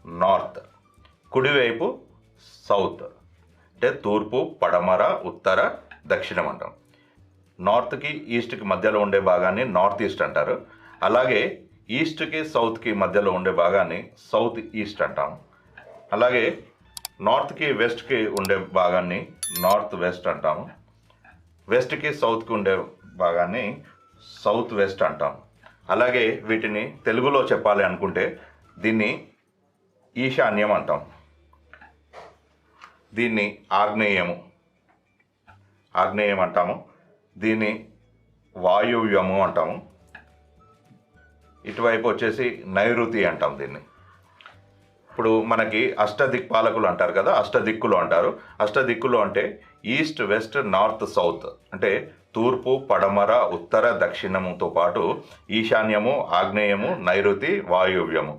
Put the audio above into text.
North, కుడివైపు south. అంటే తూర్పు, పడమర, ఉత్తర, దక్షిణం అంటాం. నార్త్కి ఈస్ట్కి మధ్యలో ఉండే భాగాన్ని నార్త్ ఈస్ట్ అంటారు. అలాగే ఈస్ట్కి సౌత్కి మధ్యలో ఉండే భాగాన్ని సౌత్ ఈస్ట్ అంటాం. అలాగే నార్త్కి వెస్ట్కి ఉండే భాగాన్ని నార్త్ వెస్ట్ అంటాము. వెస్ట్కి సౌత్కి ఉండే భాగాన్ని సౌత్ వెస్ట్ అంటాం. అలాగే వీటిని తెలుగులో చెప్పాలి అనుకుంటే దీన్ని ఈశాన్యం అంటాం, దీన్ని ఆగ్నేయం అంటాము, దీన్ని వాయువ్యము అంటాము, ఇటువైపు వచ్చేసి నైరుతి అంటాం దీన్ని. ఇప్పుడు మనకి అష్టదిక్పాలకులు అంటారు కదా, అష్టదిక్కులు అంటారు. అష్టదిక్కులు అంటే ఈస్ట్, వెస్ట్, నార్త్, సౌత్. అంటే తూర్పు, పడమర, ఉత్తర, దక్షిణముతో పాటు ఈశాన్యము, ఆగ్నేయము, నైరుతి, వాయువ్యము